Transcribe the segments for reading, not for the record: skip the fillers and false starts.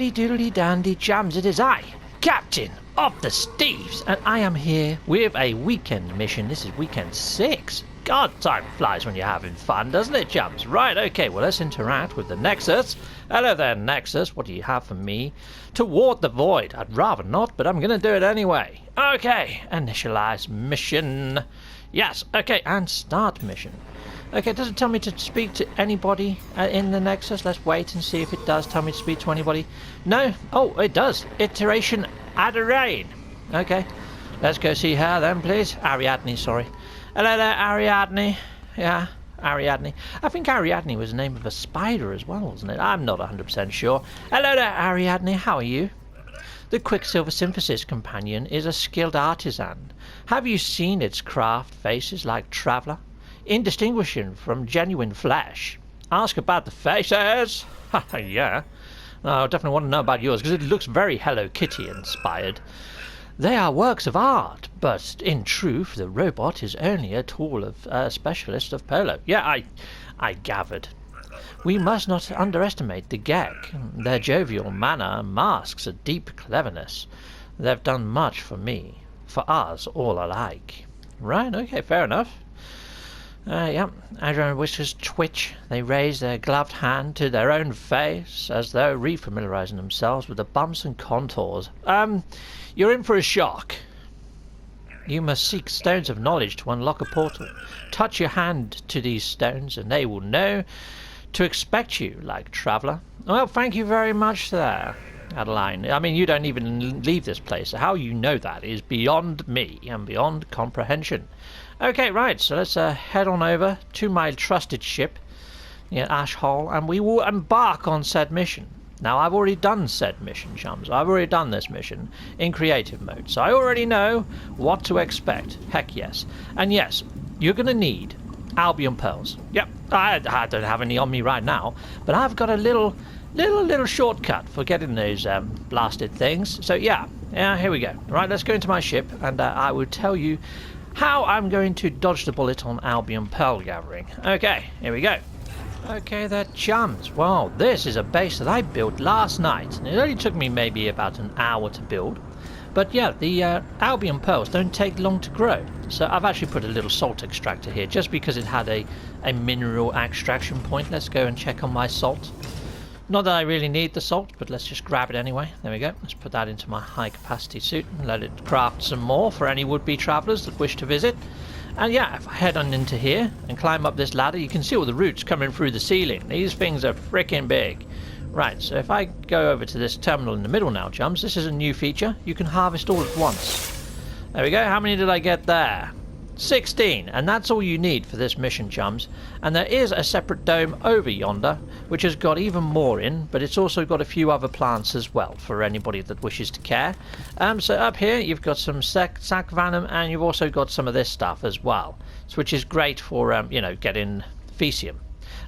Howdy doodly dandy chums, it is I, Captain of the Steves, and I am here with a weekend mission. This is weekend 6. God, time flies when you're having fun, doesn't it, chums? Right, okay, well, let's interact with the Nexus. Hello there, Nexus. What do you have for me? Toward the void. I'd rather not, but I'm going to do it anyway. Okay, initialize mission. Yes, okay, and start mission. Okay, does it tell me to speak to anybody in the Nexus? Let's wait and see if it does tell me to speak to anybody. No? Oh, it does. Iteration Adarain. Okay, let's go see her then, please. Ariadne, sorry. Hello there, Ariadne. Yeah, Ariadne. I think Ariadne was the name of a spider as well, wasn't it? I'm not 100% sure. Hello there, Ariadne. How are you? The Quicksilver Synthesis Companion is a skilled artisan. Have you seen its craft faces like traveller? Indistinguishing from genuine flesh. Ask about the faces. Yeah. I definitely want to know about yours because it looks very Hello Kitty inspired. They are works of art, but in truth, the robot is only a tool of a specialist of polo. Yeah, I gathered. We must not underestimate the Gek. Their jovial manner masks a deep cleverness. They've done much for me, for us all alike. Right, okay, fair enough. Yep, Adrian whiskers twitch. They raise their gloved hand to their own face, as though refamiliarizing themselves with the bumps and contours. You're in for a shock. You must seek stones of knowledge to unlock a portal. Touch your hand to these stones, and they will know to expect you, like traveller. Well, thank you very much there, Adeline. I mean, you don't even leave this place. How you know that is beyond me and beyond comprehension. Okay, right, so let's head on over to my trusted ship, Ash Hole, and we will embark on said mission. Now, I've already done said mission, chums. I've already done this mission in creative mode, so I already know what to expect. Heck yes. And yes, you're going to need Albumen pearls. Yep, I don't have any on me right now, but I've got a little shortcut for getting those blasted things. So yeah, here we go. Right, let's go into my ship, and I will tell you how I'm going to dodge the bullet on Albumen pearl gathering. Okay, here we go. Okay there, chums. Well, this is a base that I built last night, and it only took me maybe about an hour to build. But yeah, the Albumen pearls don't take long to grow. So I've actually put a little salt extractor here, just because it had a mineral extraction point. Let's go and check on my salt. Not that I really need the salt, but let's just grab it anyway. There we go. Let's put that into my high capacity suit and let it craft some more for any would-be travellers that wish to visit. And yeah, if I head on into here and climb up this ladder, you can see all the roots coming through the ceiling. These things are freaking big. Right, so if I go over to this terminal in the middle now, chums, this is a new feature. You can harvest all at once. There we go. How many did I get there? 16, and that's all you need for this mission, chums. And there is a separate dome over yonder, which has got even more in, but it's also got a few other plants as well, for anybody that wishes to care. So up here, you've got some sac venom, and you've also got some of this stuff as well, which is great for, getting Fecium.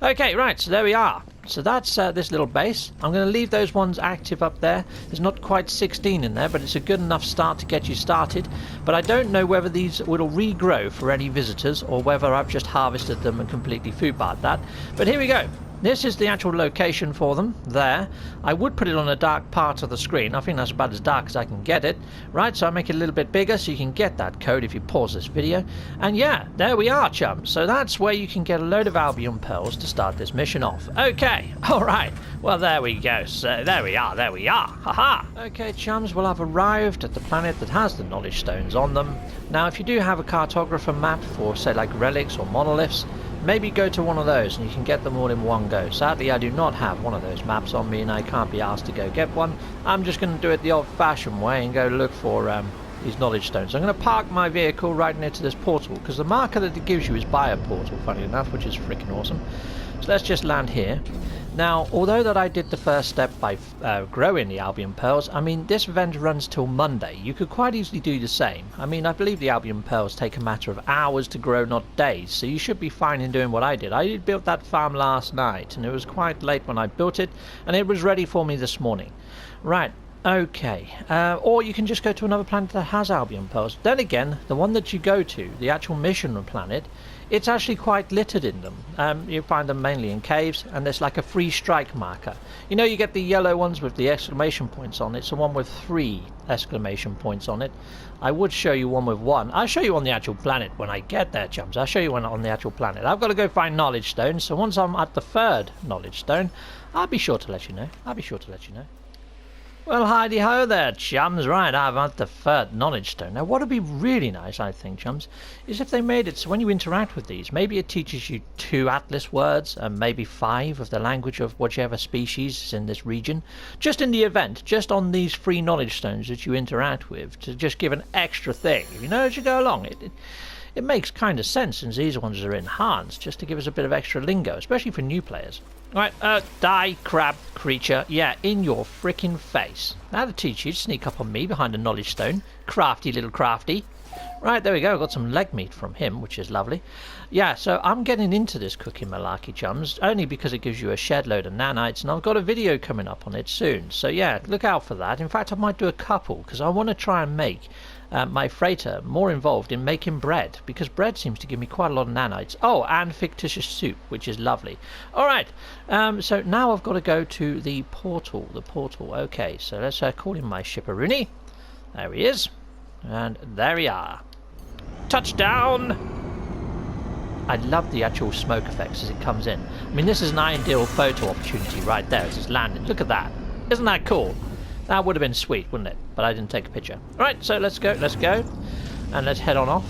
Okay, right, so there we are. So that's this little base. I'm going to leave those ones active up there. There's not quite 16 in there, but it's a good enough start to get you started. But I don't know whether these will regrow for any visitors or whether I've just harvested them and completely foobarred that. But here we go. This is the actual location for them, there. I would put it on a dark part of the screen. I think that's about as dark as I can get it. Right, so I make it a little bit bigger so you can get that code if you pause this video. And yeah, there we are, chums. So that's where you can get a load of Albumen pearls to start this mission off. Okay, alright. Well, there we go. So there we are, haha. Okay, chums, well, I've arrived at the planet that has the knowledge stones on them. Now, if you do have a cartographer map for, say, like relics or monoliths, maybe go to one of those and you can get them all in one go. Sadly, I do not have one of those maps on me and I can't be asked to go get one. I'm just going to do it the old-fashioned way and go look for these knowledge stones. I'm going to park my vehicle right near to this portal because the marker that it gives you is by a portal, funny enough, which is freaking awesome. So let's just land here. Now, although that I did the first step by growing the Albumen pearls, I mean, this event runs till Monday. You could quite easily do the same. I mean, I believe the Albumen pearls take a matter of hours to grow, not days, so you should be fine in doing what I did. I built that farm last night, and it was quite late when I built it, and it was ready for me this morning. Right, Okay, or you can just go to another planet that has albumen pearls. Then again, the one that you go to, the actual mission planet, it's actually quite littered in them. You find them mainly in caves, and there's like a free strike marker. You know, you get the yellow ones with the exclamation points on it. It's the one with 3 exclamation points on it. I would show you one with 1. I'll show you on the actual planet when I get there, chums. I'll show you one on the actual planet. I've got to go find knowledge stones, so once I'm at the 3rd knowledge stone, I'll be sure to let you know. Well, hidey ho there, chums. Right, I've had the 3rd knowledge stone. Now, what would be really nice, I think, chums, is if they made it so when you interact with these, maybe it teaches you 2 Atlas words and maybe 5 of the language of whichever species is in this region. Just in the event, just on these 3 knowledge stones that you interact with, to just give an extra thing, you know, as you go along. It makes kind of sense since these ones are enhanced, just to give us a bit of extra lingo, especially for new players. Right, die, crab, creature. Yeah, in your frickin' face. That'll teach you to sneak up on me behind a knowledge stone. Crafty little crafty. Right, there we go. Got some leg meat from him, which is lovely. Yeah, so I'm getting into this cooking malarkey, chums, only because it gives you a shed load of nanites, and I've got a video coming up on it soon. So yeah, look out for that. In fact, I might do a couple, because I want to try and make my freighter more involved in making bread, because bread seems to give me quite a lot of nanites. Oh, and fictitious soup, which is lovely. Alright, so now I've got to go to the portal. Okay, so let's call him my shipperoonie. There he is. And there we are. Touchdown! I love the actual smoke effects as it comes in. I mean, this is an ideal photo opportunity right there as it's landing. Look at that. Isn't that cool? That would have been sweet, wouldn't it? But I didn't take a picture. Right, so let's go. And let's head on off.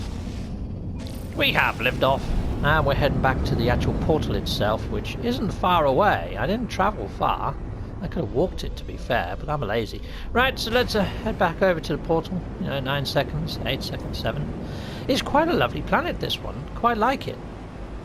We have lived off. And we're heading back to the actual portal itself, which isn't far away. I didn't travel far. I could have walked it, to be fair, but I'm lazy. Right, so let's head back over to the portal. You know, 9 seconds, 8 seconds, 7. It's quite a lovely planet, this one. Quite like it.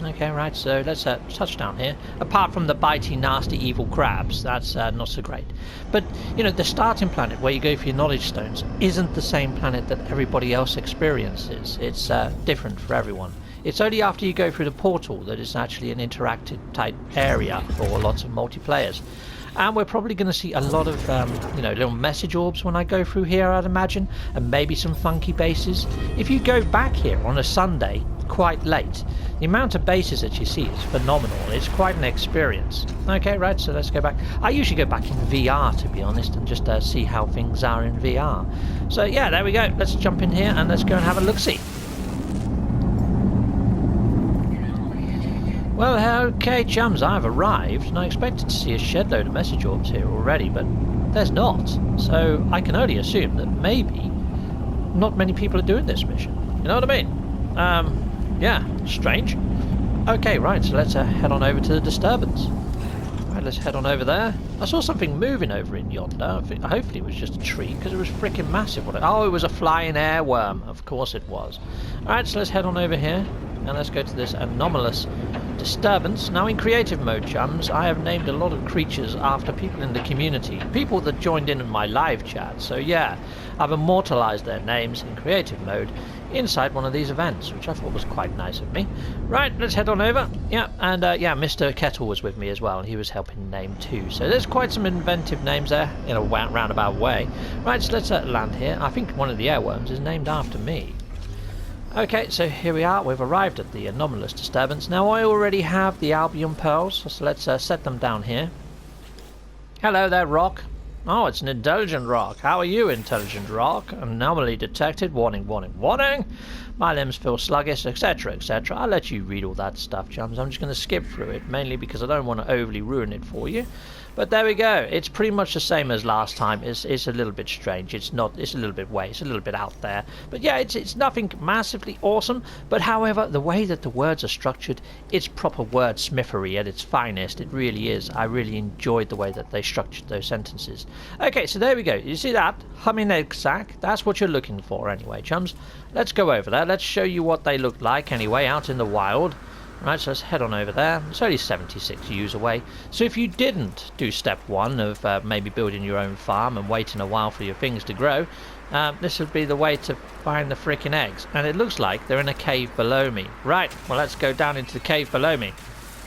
Okay, right, so let's touch down here. Apart from the bitey, nasty, evil crabs, that's not so great. But, you know, the starting planet where you go for your knowledge stones isn't the same planet that everybody else experiences. It's different for everyone. It's only after you go through the portal that it's actually an interactive type area for lots of multiplayers. And we're probably going to see a lot of, you know, little message orbs when I go through here, I'd imagine, and maybe some funky bases. If you go back here on a Sunday, quite late, the amount of bases that you see is phenomenal. It's quite an experience. Okay, right, so let's go back. I usually go back in VR, to be honest, and just see how things are in VR. So, yeah, there we go. Let's jump in here and let's go and have a look-see. Well, okay, chums, I've arrived, and I expected to see a shed load of message orbs here already, but there's not. So I can only assume that maybe not many people are doing this mission. You know what I mean? Yeah, strange. Okay, right, so let's head on over to the disturbance. Right, let's head on over there. I saw something moving over in yonder. Hopefully it was just a tree, because it was freaking massive. Oh, it was a flying airworm. Of course it was. Alright, so let's head on over here, and let's go to this anomalous disturbance. Now, in creative mode, chums, I have named a lot of creatures after people in the community, people that joined in my live chat. So yeah, I've immortalized their names in creative mode inside one of these events, which I thought was quite nice of me. Right, let's head on over. Yeah, and yeah, Mr. Kettle was with me as well, and he was helping name too. So there's quite some inventive names there in a roundabout way. Right, so let's land here. I think one of the airworms is named after me. Okay, so here we are. We've arrived at the anomalous disturbance. Now, I already have the albumen pearls, so let's set them down here. Hello there, rock. Oh, it's an intelligent rock. How are you, intelligent rock? Anomaly detected. Warning, warning, warning. My limbs feel sluggish, etc., etc. I'll let you read all that stuff, chums. I'm just going to skip through it, mainly because I don't want to overly ruin it for you. But there we go. It's pretty much the same as last time. It's a little bit strange. It's a little bit way. It's a little bit out there. But yeah, it's nothing massively awesome. But however, the way that the words are structured, it's proper wordsmithery at its finest. It really is. I really enjoyed the way that they structured those sentences. Okay, so there we go. You see that? Humming egg sack. That's what you're looking for anyway, chums. Let's go over there. Let's show you what they look like anyway out in the wild. Right, so let's head on over there. It's only 76 views away. So if you didn't do step 1 of maybe building your own farm and waiting a while for your things to grow, this would be the way to find the freaking eggs. And it looks like they're in a cave below me. Right, well, let's go down into the cave below me.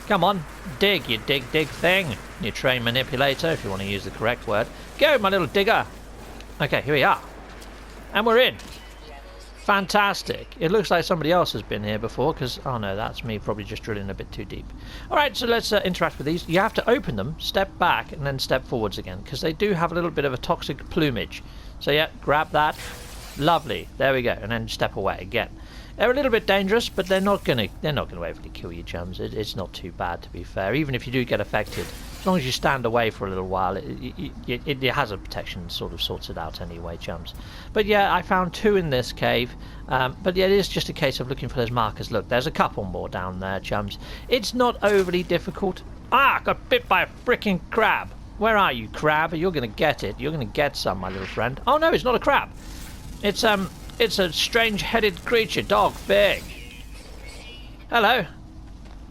Come on, dig, you dig thing. You train manipulator, if you want to use the correct word. Go, my little digger. Okay, here we are. And we're in. Fantastic. It looks like somebody else has been here before because, oh no, that's me probably just drilling a bit too deep. Alright, so let's interact with these. You have to open them, step back, and then step forwards again because they do have a little bit of a toxic plumage. So yeah, grab that. Lovely. There we go. And then step away again. They're a little bit dangerous, but they're not gonna overly kill you, chums. It's not too bad, to be fair. Even if you do get affected, as long as you stand away for a little while, it has a protection sort of sorts it out anyway, chums. But yeah, I found 2 in this cave. But yeah, it is just a case of looking for those markers. Look, there's a couple more down there, chums. It's not overly difficult. Ah, I got bit by a freaking crab. Where are you, crab? You're gonna get it. You're gonna get some, my little friend. Oh no, it's not a crab. It's a strange-headed creature, dog, big. Hello.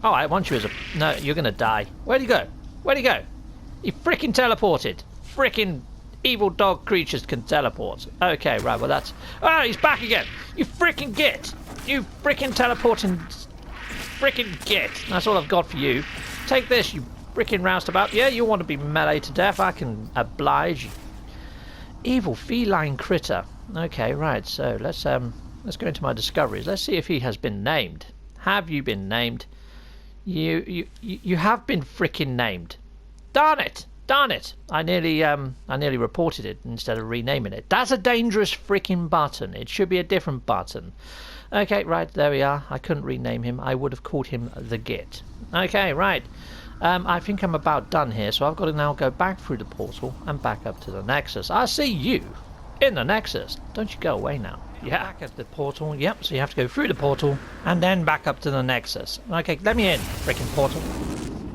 Oh, I want you as a... No, you're gonna die. Where'd he go? Where'd he go? He freaking teleported. Freaking evil dog creatures can teleport. Okay, right, well that's... Ah, he's back again. You freaking git. You freaking teleporting... Freaking git. That's all I've got for you. Take this, you freaking roustabout. Yeah, you want to be melee to death. I can oblige you. Evil feline critter. Okay, right, so let's go into my discoveries. Let's see if he has been named. Have you been named? You have been freaking named. Darn it! Darn it! I nearly reported it instead of renaming it. That's a dangerous freaking button. It should be a different button. Okay, right, there we are. I couldn't rename him. I would have called him the Git. Okay, right. I think I'm about done here, so I've got to now go back through the portal and back up to the Nexus. I'll see you in the Nexus. Don't you go away now. Yeah, back at the portal. Yep, so you have to go through the portal and then back up to the Nexus. Okay, let me in, freaking portal.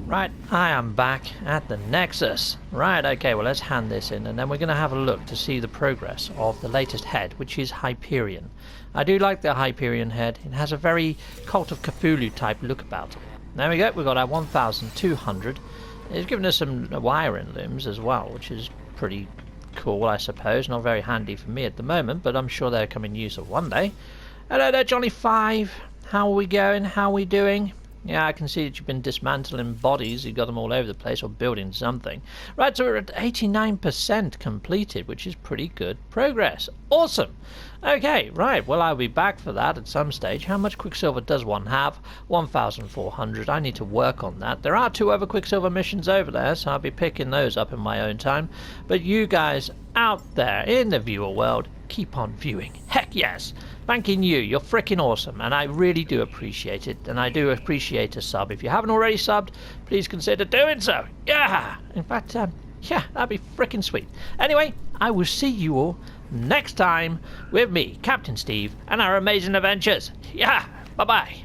Right, I am back at the Nexus. Right, okay, well let's hand this in and then we're going to have a look to see the progress of the latest head, which is Hyperion. I do like the Hyperion head. It has a very Cult of Cthulhu type look about it. There we go, we've got our 1,200. It's given us some wiring looms as well, which is pretty cool, I suppose. Not very handy for me at the moment, but I'm sure they'll come in use of one day. Hello there, Johnny 5. How are we going? How are we doing? Yeah, I can see that you've been dismantling bodies. You've got them all over the place or building something. Right, so we're at 89% completed, which is pretty good progress. Awesome. Okay, right. Well, I'll be back for that at some stage. How much Quicksilver does one have? 1,400. I need to work on that. There are 2 other Quicksilver missions over there, so I'll be picking those up in my own time. But you guys out there in the viewer world, keep on viewing. Heck yes. Thanking you. You're freaking awesome, and I really do appreciate it. And I do appreciate a sub. If you haven't already subbed, please consider doing so. Yeah. In fact, yeah, that'd be freaking sweet. Anyway, I will see you all next time with me, Captain Steve, and our amazing adventures. Yeah. Bye-bye.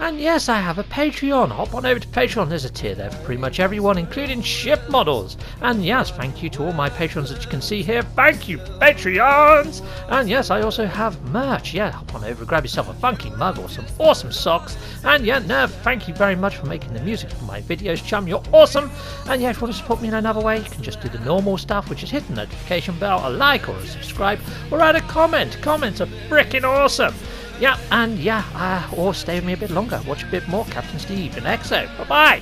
And yes, I have a Patreon. Hop on over to Patreon. There's a tier there for pretty much everyone, including ship models. And yes, thank you to all my patrons that you can see here. Thank you, Patreons! And yes, I also have merch. Yeah, hop on over, grab yourself a funky mug or some awesome socks. And yeah, Nerv, thank you very much for making the music for my videos, chum. You're awesome. And yeah, if you want to support me in another way, you can just do the normal stuff, which is hit the notification bell, a like or a subscribe, or add a comment. Comments are freaking awesome. Yeah, and yeah, or stay with me a bit longer. Watch a bit more Captain Steve and EXO. Bye-bye.